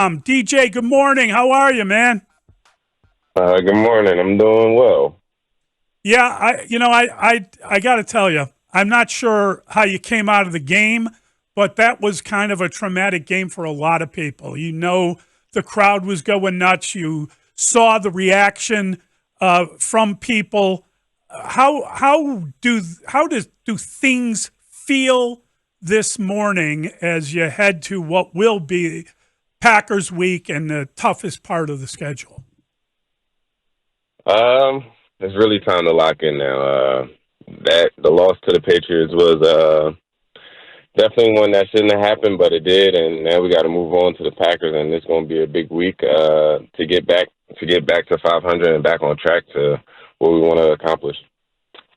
DJ, good morning. How are you, man? Good morning. I'm doing well. Yeah, I got to tell you, I'm not sure how you came out of the game, but that was kind of a traumatic game for a lot of people. The crowd was going nuts. You saw the reaction from people. How do things feel this morning as you head to what will be Packers week and the toughest part of the schedule? It's really time to lock in now. That the loss to the Patriots was definitely one that shouldn't have happened, but it did, and now we got to move on to the Packers, and it's going to be a big week to get back to 500 and back on track to what we want to accomplish.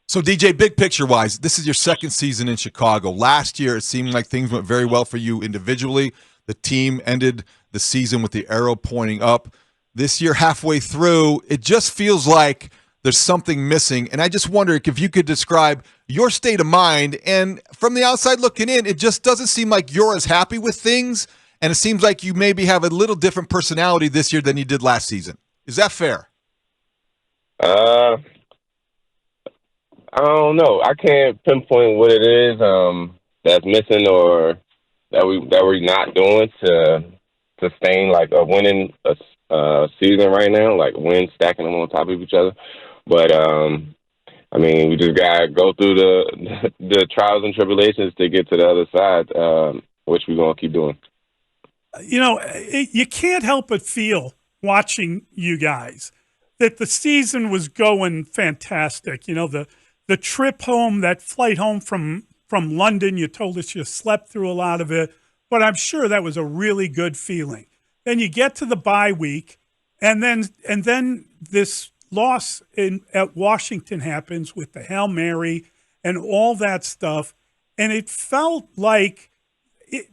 So, DJ, big picture wise, this is your second season in Chicago. Last year, it seemed like things went very well for you individually. The team ended the season with the arrow pointing up. This year, halfway through, it just feels like there's something missing. And I just wonder if you could describe your state of mind. And from the outside looking in, it just doesn't seem like you're as happy with things. And it seems like you maybe have a little different personality this year than you did last season. Is that fair? Uh, I don't know. I can't pinpoint what it is that's missing or that we're not doing to sustain like a winning season right now, like wins stacking them on top of each other. But I mean, we just gotta go through the the trials and tribulations to get to the other side, which we're gonna keep doing. You can't help but feel watching you guys that the season was going fantastic. The trip home, that flight home from London, you told us you slept through a lot of it, but I'm sure that was a really good feeling. Then you get to the bye week, and then this loss at Washington happens with the Hail Mary and all that stuff, and it felt like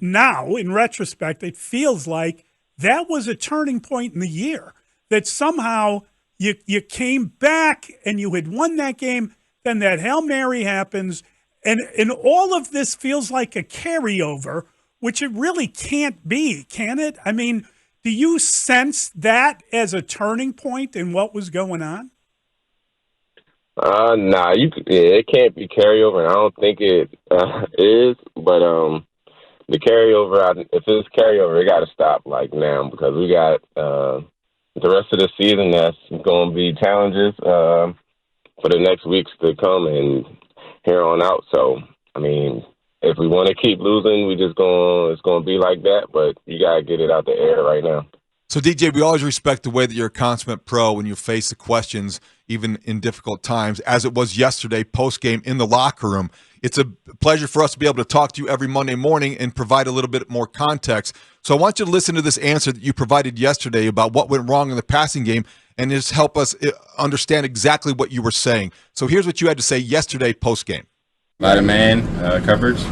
now, in retrospect, it feels like that was a turning point in the year. That somehow you came back and you had won that game. Then that Hail Mary happens, and all of this feels like a carryover, which it really can't be, can it? I mean, do you sense that as a turning point in what was going on? Nah, it can't be carryover, and I don't think it is. But the carryover, if it's carryover, it got to stop like now because we got the rest of the season that's going to be challenges for the next weeks to come and here on out. So, I mean, if we want to keep losing, it's going to be like that. But you got to get it out the air right now. So, DJ, we always respect the way that you're a consummate pro when you face the questions, even in difficult times, as it was yesterday post-game in the locker room. It's a pleasure for us to be able to talk to you every Monday morning and provide a little bit more context. So I want you to listen to this answer that you provided yesterday about what went wrong in the passing game and just help us understand exactly what you were saying. So here's what you had to say yesterday post-game. A lot of man coverage.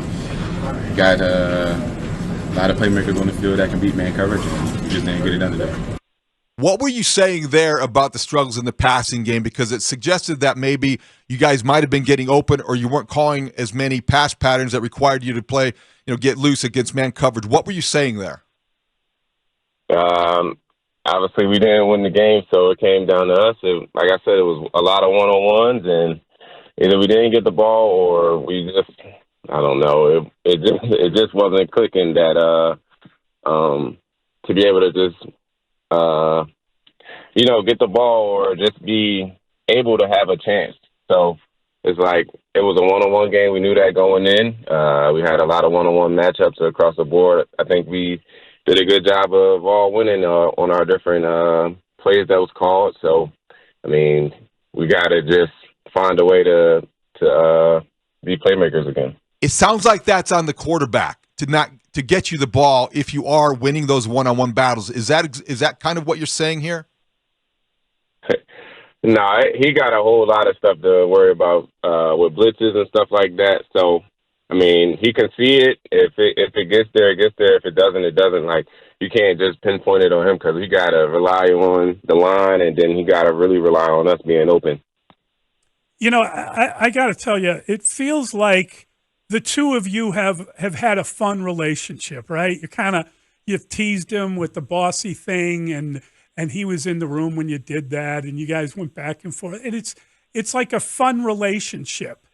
Got a lot of playmakers on the field that can beat man coverage, and we just didn't get it done today. What were you saying there about the struggles in the passing game? Because it suggested that maybe you guys might have been getting open or you weren't calling as many pass patterns that required you to play, get loose against man coverage. What were you saying there? Obviously, we didn't win the game, so it came down to us. Like I said, it was a lot of one-on-ones, and either we didn't get the ball or we just, I don't know, it just wasn't clicking that to be able to just get the ball or just be able to have a chance. So it's like it was a one-on-one game. We knew that going in. We had a lot of one-on-one matchups across the board. I think we did a good job of all winning on our different plays that was called. So, I mean, we got to just find a way to be playmakers again. It sounds like that's on the quarterback to get you the ball if you are winning those one-on-one battles. Is that kind of what you're saying here? No, he got a whole lot of stuff to worry about with blitzes and stuff like that. So, I mean, he can see it. If it gets there, it gets there. If it doesn't, it doesn't. Like, you can't just pinpoint it on him because he got to rely on the line, and then he got to really rely on us being open. I got to tell you, it feels like the two of you have had a fun relationship, right? you've teased him with the bossy thing, and he was in the room when you did that, and you guys went back and forth, and it's like a fun relationship.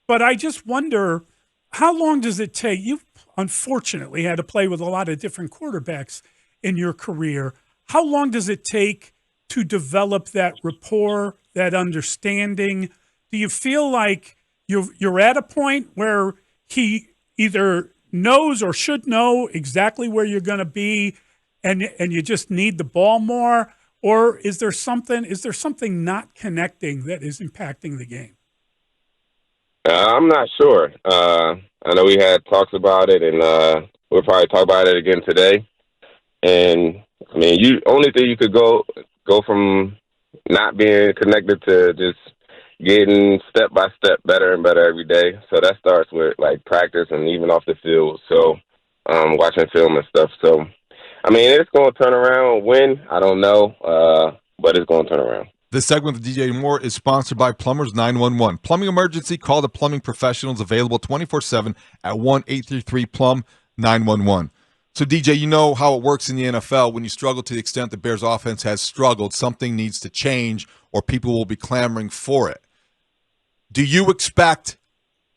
But I just wonder, how long does it take? You unfortunately had to play with a lot of different quarterbacks in your career. How long does it take to develop that rapport, that understanding? Do you feel like you're at a point where he either knows or should know exactly where you're going to be, and you just need the ball more, or is there something not connecting that is impacting the game? I'm not sure. I know we had talks about it, and we'll probably talk about it again today. And I mean, only thing you could go from not being connected to just getting step by step better and better every day. So that starts with like practice and even off the field. So watching film and stuff. So I mean, it's going to turn around. When? I don't know, but it's going to turn around. This segment with DJ Moore is sponsored by Plumbers 911. Plumbing emergency, call the plumbing professionals, available 24/7 at 1-833-PLUM-911. So, DJ, you know how it works in the NFL. When you struggle to the extent the Bears offense has struggled, something needs to change or people will be clamoring for it. Do you expect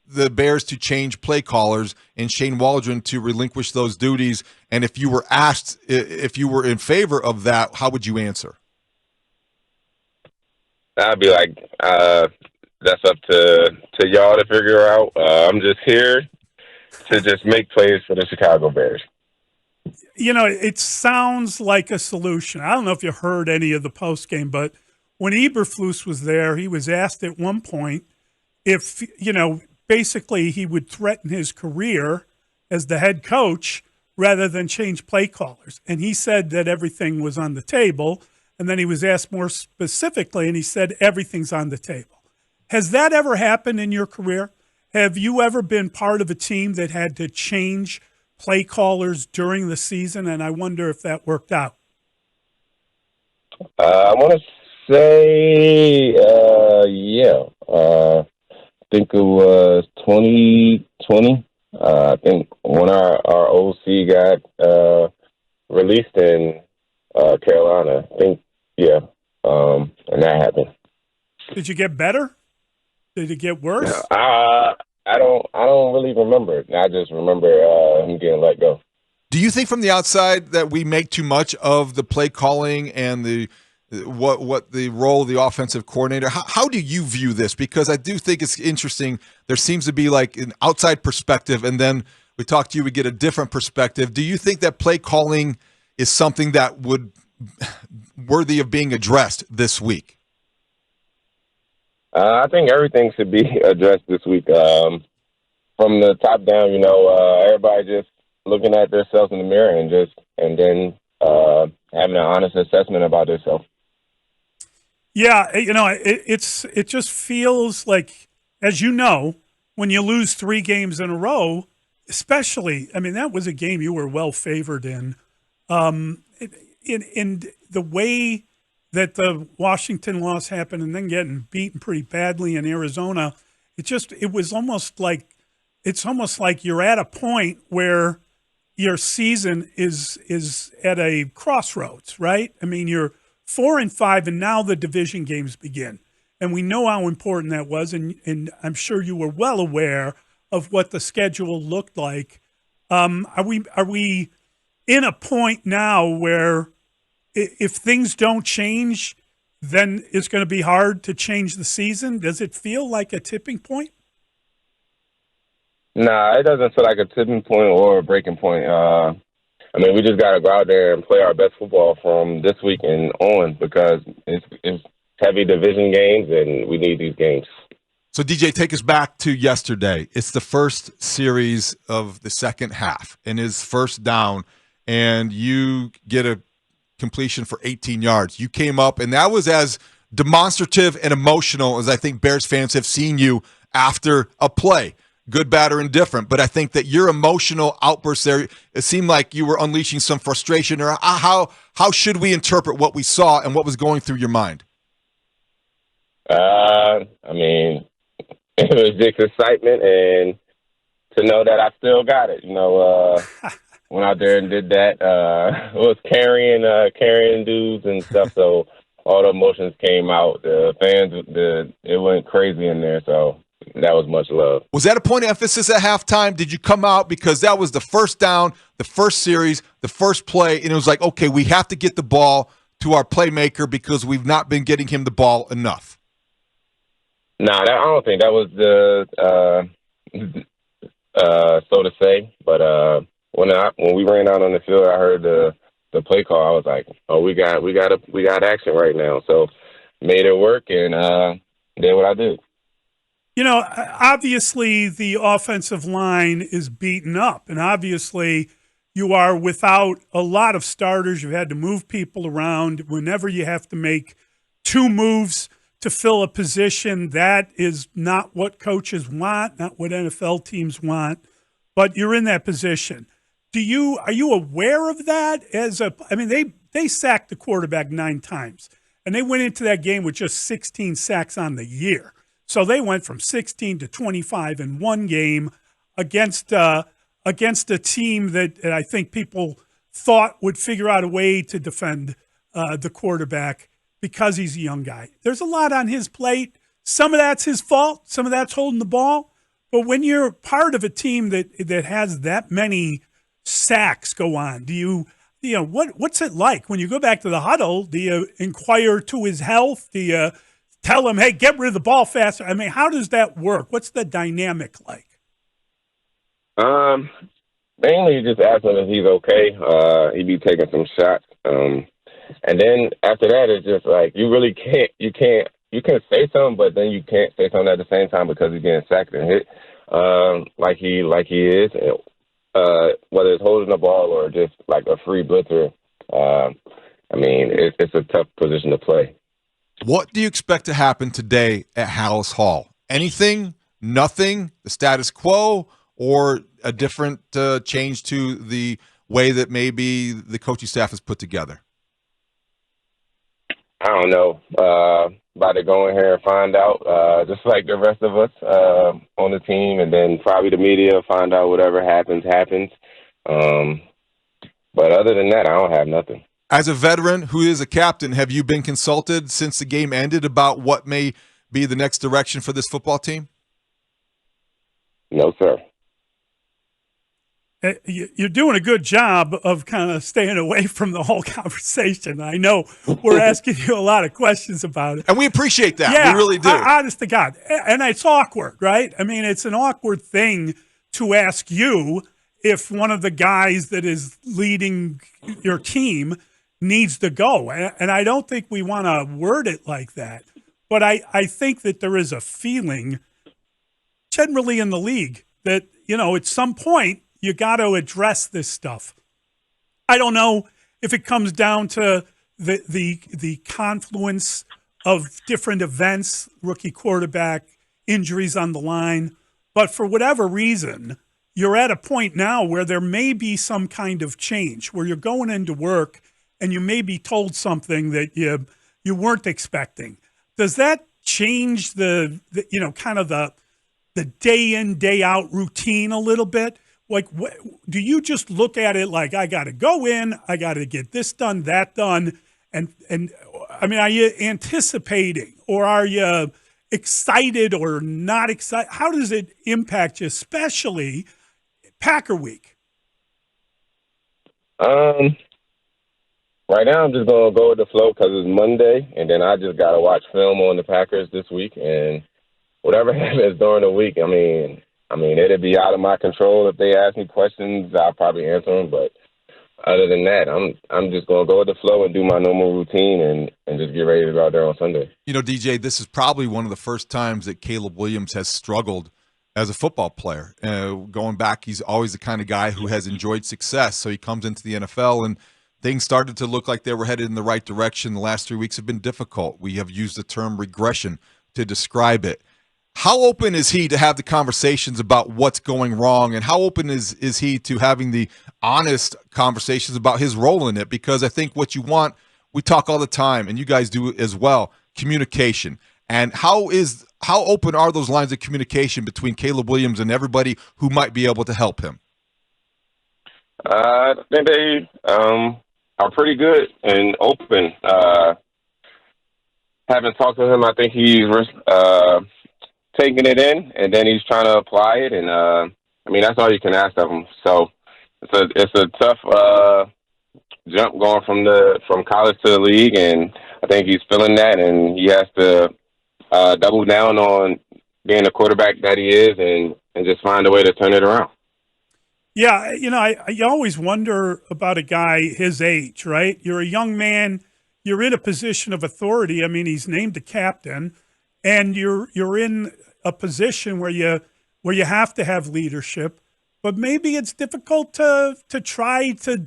the Bears to change play callers and Shane Waldron to relinquish those duties? And if you were asked if you were in favor of that, how would you answer? I'd be like, that's up to y'all to figure out. I'm just here to just make plays for the Chicago Bears. You know, it sounds like a solution. I don't know if you heard any of the post game, but when Eberflus was there, he was asked at one point if, basically he would threaten his career as the head coach rather than change play callers. And he said that everything was on the table. And then he was asked more specifically, and he said everything's on the table. Has that ever happened in your career? Have you ever been part of a team that had to change play callers during the season? And I wonder if that worked out. I want to say, yeah. I think it was 2020. I think when our OC got released in Carolina, I think, yeah, and that happened. Did you get better? Did it get worse? I don't really remember it. I just remember him getting let go. Do you think from the outside that we make too much of the play calling and the what the role of the offensive coordinator? How do you view this? Because I do think it's interesting. There seems to be like an outside perspective, and then we talk to you, we get a different perspective. Do you think that play calling is something that would worthy of being addressed this week? I think everything should be addressed this week. From the top down, everybody just looking at themselves in the mirror and then having an honest assessment about themselves. Yeah, it just feels like, as you know, when you lose 3 games in a row, especially, I mean, that was a game you were well favored in. In the way that the Washington loss happened and then getting beaten pretty badly in Arizona, it's almost like you're at a point where your season is at a crossroads, right? I mean, you're 4-5, and now the division games begin, and we know how important that was, and I'm sure you were well aware of what the schedule looked like. Are we in a point now where if things don't change, then it's going to be hard to change the season? Does it feel like a tipping point? Nah, it doesn't feel like a tipping point or a breaking point. I mean, we just got to go out there and play our best football from this week and on, because it's heavy division games, and we need these games. So, DJ, take us back to yesterday. It's the first series of the second half, and his first down, and you get a completion for 18 yards. You came up, and that was as demonstrative and emotional as I think Bears fans have seen you after a play. Good, bad, or indifferent. But I think that your emotional outburst there, it seemed like you were unleashing some frustration. Or how should we interpret what we saw and what was going through your mind? I mean, it was just excitement, and to know that I still got it. went out there and did that. Was carrying dudes and stuff. So all the emotions came out. The fans, it went crazy in there. So that was much love. Was that a point of emphasis at halftime? Did you come out because that was the first down, the first series, the first play, and it was like, okay, we have to get the ball to our playmaker because we've not been getting him the ball enough? Nah, I don't think that was the so to say. But when we ran out on the field, I heard the play call. I was like, oh, we got action right now. So made it work and did what I did. You know, obviously the offensive line is beaten up, and obviously you are without a lot of starters. You've had to move people around. Whenever you have to make two moves to fill a position, that is not what coaches want, not what NFL teams want, but you're in that position. Are you aware of that? They sacked the quarterback 9 times, and they went into that game with just 16 sacks on the year. So they went from 16 to 25 in one game against a team that I think people thought would figure out a way to defend the quarterback because he's a young guy. There's a lot on his plate. Some of that's his fault. Some of that's holding the ball. But when you're part of a team that has that many sacks go on, what's it like when you go back to the huddle? Do you inquire to his health? Do you tell him, hey, get rid of the ball faster? I mean, how does that work? What's the dynamic like? Mainly just ask him if he's okay. He'd be taking some shots. And then after that, it's just like you can say something, but then you can't say something at the same time because he's getting sacked and hit like he is. Whether it's holding the ball or just like a free blitzer, it's a tough position to play. What do you expect to happen today at Halas Hall? Anything? Nothing? The status quo? Or a different change to the way that maybe the coaching staff is put together? I don't know. About to go in here and find out, just like the rest of us on the team, and then probably the media find out whatever happens. But other than that, I don't have nothing. As a veteran who is a captain, have you been consulted since the game ended about what may be the next direction for this football team? No, sir. You're doing a good job of kind of staying away from the whole conversation. I know we're asking you a lot of questions about it. And we appreciate that. Yeah, we really do. Honest to God. And it's awkward, right? I mean, it's an awkward thing to ask you if one of the guys that is leading your team needs to go. And I don't think we want to word it like that. But I think that there is a feeling generally in the league that, at some point, you got to address this stuff. I don't know if it comes down to the confluence of different events, rookie quarterback, injuries on the line, but for whatever reason, you're at a point now where there may be some kind of change, where you're going into work and you may be told something that you weren't expecting. Does that change the day in, day out routine a little bit? Like, do you just look at it like, I got to go in, I got to get this done, that done? And are you anticipating, or are you excited or not excited? How does it impact you, especially Packer Week? Right now I'm just going to go with the flow because it's Monday, and then I just got to watch film on the Packers this week, and whatever happens during the week, it'd be out of my control. If they ask me questions, I'll probably answer them. But other than that, I'm just going to go with the flow and do my normal routine and just get ready to go out there on Sunday. DJ, this is probably one of the first times that Caleb Williams has struggled as a football player. Going back, he's always the kind of guy who has enjoyed success. So he comes into the NFL and things started to look like they were headed in the right direction. The last 3 weeks have been difficult. We have used the term regression to describe it. How open is he to have the conversations about what's going wrong, and how open is he to having the honest conversations about his role in it? Because I think what you want, we talk all the time, and you guys do as well, communication. And how open are those lines of communication between Caleb Williams and everybody who might be able to help him? I think they are pretty good and open. Haven't talked to him. I think he's taking it in, and then he's trying to apply it. And I mean, that's all you can ask of him. So it's a tough jump going from college to the league, and I think he's feeling that, and he has to double down on being the quarterback that he is, and just find a way to turn it around. Yeah, I always wonder about a guy his age, right? You're a young man, you're in a position of authority. I mean, he's named a captain, and you're in a position where you have to have leadership, but maybe it's difficult to try to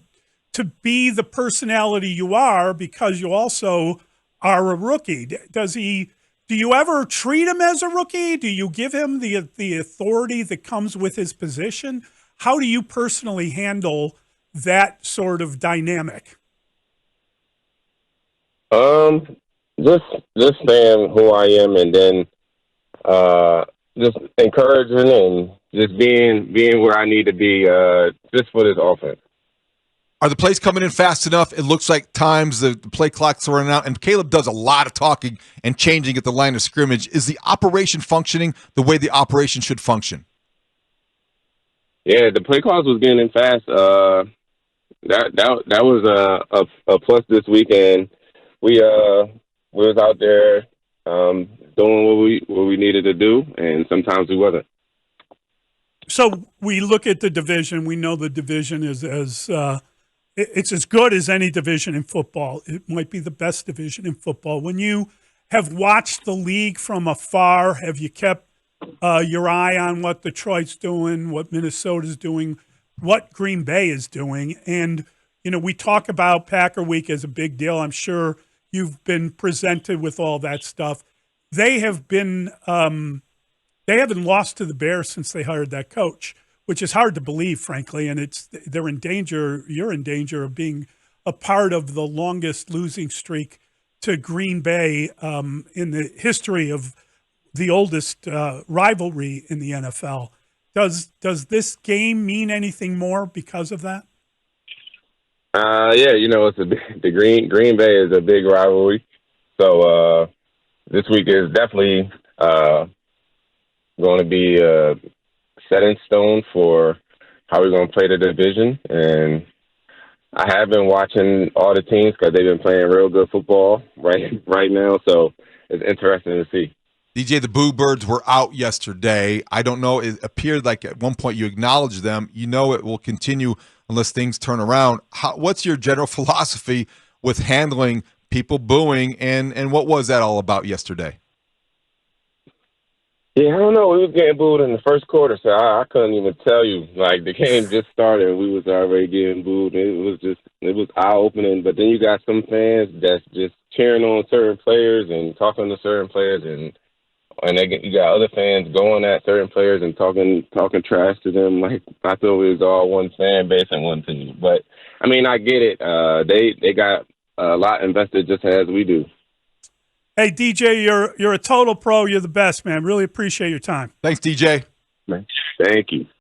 be the personality you are because you also are a rookie. Do you ever treat him as a rookie? Do you give him the authority that comes with his position? How do you personally handle that sort of dynamic? Just saying who I am, and then just encouraging and just being where I need to be, just for this offense. Are the plays coming in fast enough? It looks like times the play clock's running out, and Caleb does a lot of talking and changing at the line of scrimmage. Is the operation functioning the way the operation should function? Yeah, the play calls was getting in fast. That was a plus this weekend. We was out there doing what we needed to do, and sometimes we wasn't. So we look at the division. We know the division is it's as good as any division in football. It might be the best division in football. When you have watched the league from afar, have you kept your eye on what Detroit's doing, what Minnesota's doing, what Green Bay is doing? And, we talk about Packer Week as a big deal. I'm sure you've been presented with all that stuff. They haven't lost to the Bears since they hired that coach, which is hard to believe, frankly. And you're in danger of being a part of the longest losing streak to Green Bay in the history of the oldest rivalry in the NFL. Does this game mean anything more because of that? Yeah, it's the Green Bay is a big rivalry. So this week is definitely going to be set in stone for how we're going to play the division. And I have been watching all the teams because they've been playing real good football right now. So it's interesting to see. DJ, the Boo Birds were out yesterday. I don't know. It appeared like at one point you acknowledged them. You know it will continue unless things turn around. What's your general philosophy with handling people booing, and what was that all about yesterday? Yeah, I don't know. We was getting booed in the first quarter, so I couldn't even tell you. Like, the game just started, and we was already getting booed. It was eye-opening. But then you got some fans that's just cheering on certain players and talking to certain players, and you got other fans going at certain players and talking trash to them. Like, I thought it was all one fan base and one team. But I mean, I get it. They got a lot invested just as we do. Hey, DJ, you're a total pro. You're the best, man. Really appreciate your time. Thanks, DJ. Thank you.